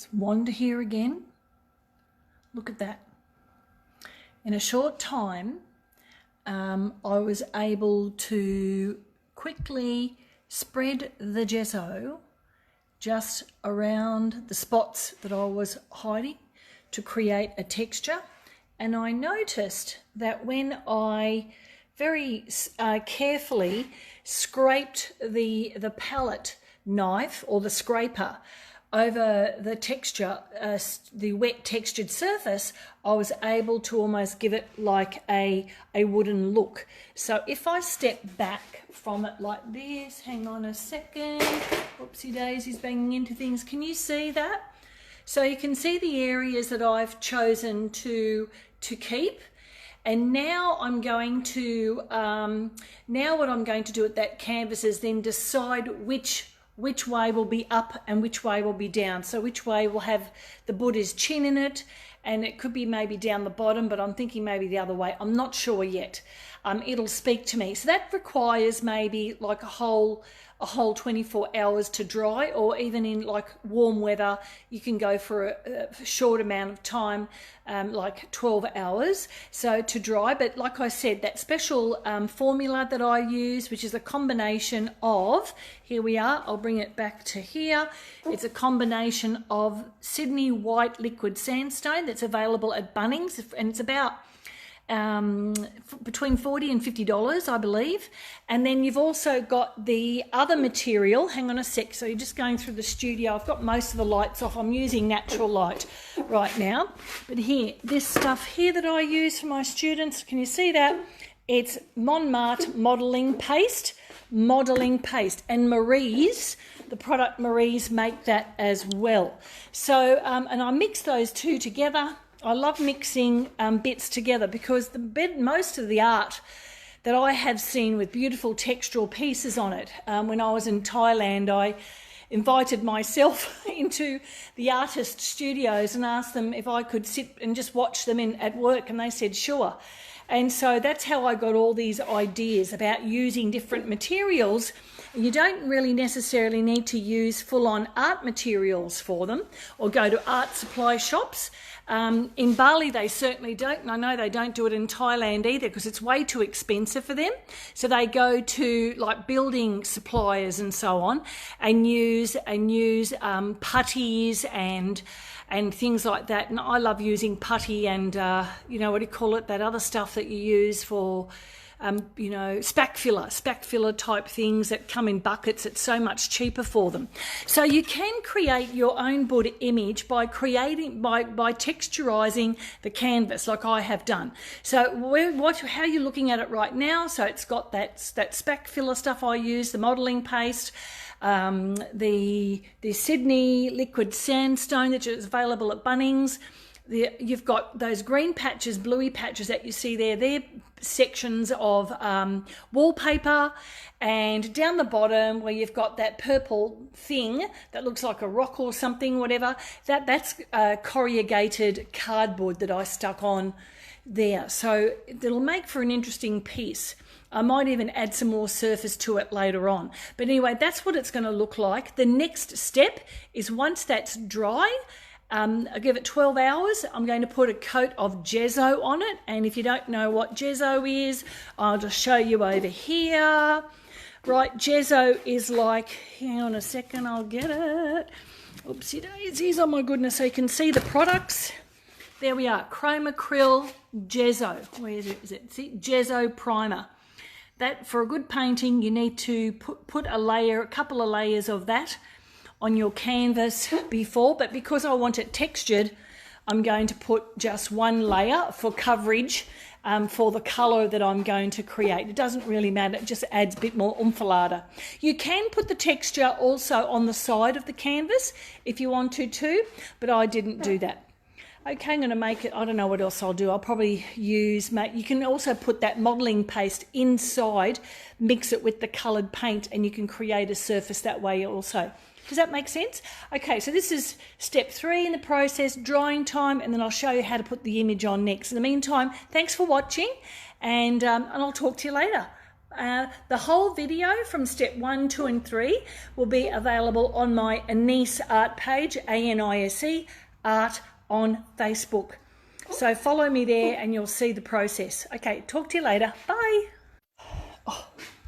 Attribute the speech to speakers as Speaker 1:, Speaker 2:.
Speaker 1: Let's wander here again. Look at that. In a short time, I was able to quickly spread the gesso just around the spots that I was hiding to create a texture. And I noticed that when I very carefully scraped the palette knife or the scraper over the texture, the wet textured surface, I was able to almost give it like a wooden look. So if I step back from it like this, hang on a second, whoopsie daisies, banging into things, can you see that? So you can see the areas that I've chosen to keep. And now I'm going to, now what I'm going to do at that canvas is then decide which way will be up and which way will be down. So which way will have the Buddha's chin in it, and it could be maybe down the bottom, but I'm thinking maybe the other way. I'm not sure yet. It'll speak to me. So that requires maybe like a whole 24 hours to dry, or even in like warm weather, you can go for a short amount of time, like 12 hours so to dry. But like I said, that special formula that I use, which is a combination of, here we are, I'll bring it back to here. It's a combination of Sydney white liquid sandstone that's available at Bunnings, and it's about between $40 and $50, I believe. And then you've also got the other material. Hang on a sec. So you're just going through the studio. I've got most of the lights off. I'm using natural light right now. But here, this stuff here that I use for my students, can you see that? It's Montmartre modelling paste. And Marie's, the product Marie's, make that as well. So, and I mix those two together. I love mixing bits together because most of the art that I have seen with beautiful textural pieces on it, when I was in Thailand, I invited myself into the artist studios and asked them if I could sit and just watch them at work, and they said sure. And so that's how I got all these ideas about using different materials. You don't really necessarily need to use full-on art materials for them or go to art supply shops. In Bali, they certainly don't, and I know they don't do it in Thailand either because it's way too expensive for them. So they go to like building suppliers and so on and use putties and things like that. And I love using putty and, you know, what do you call it, that other stuff that you use for, you know, spack filler type things that come in buckets. It's so much cheaper for them. So you can create your own Buddha image by texturizing the canvas like I have done. So how are you looking at it right now? So it's got that spack filler stuff I use, the modelling paste, the Sydney liquid sandstone that is available at Bunnings. You've got those green patches, bluey patches that you see there. They're sections of wallpaper, and down the bottom where you've got that purple thing that looks like a rock or something, whatever, that's corrugated cardboard that I stuck on there. So it'll make for an interesting piece. I might even add some more surface to it later on. But anyway, that's what it's going to look like. The next step is once that's dry, I'll give it 12 hours. I'm going to put a coat of gesso on it. And if you don't know what gesso is, I'll just show you over here. Right, gesso is like, hang on a second, I'll get it. Oopsie daisies, oh my goodness, so you can see the products. There we are, chrome acryl gesso. Where is it? See, gesso primer. That, for a good painting, you need to put a couple of layers of that on your canvas before, but because I want it textured, I'm going to put just one layer for coverage for the colour that I'm going to create. It doesn't really matter, it just adds a bit more umfalada. You can put the texture also on the side of the canvas if you want to too, but I didn't do that. Okay, I'm going to make it, I don't know what else I'll do. I'll probably you can also put that modelling paste inside, mix it with the coloured paint, and you can create a surface that way also. Does that make sense? Okay, so this is step 3 in the process, drying time, and then I'll show you how to put the image on next. In the meantime, thanks for watching, and I'll talk to you later. The whole video from step 1, 2 and 3 will be available on my Anise Art page, ANISE Art on Facebook. So follow me there and you'll see the process. Okay, talk to you later. Bye.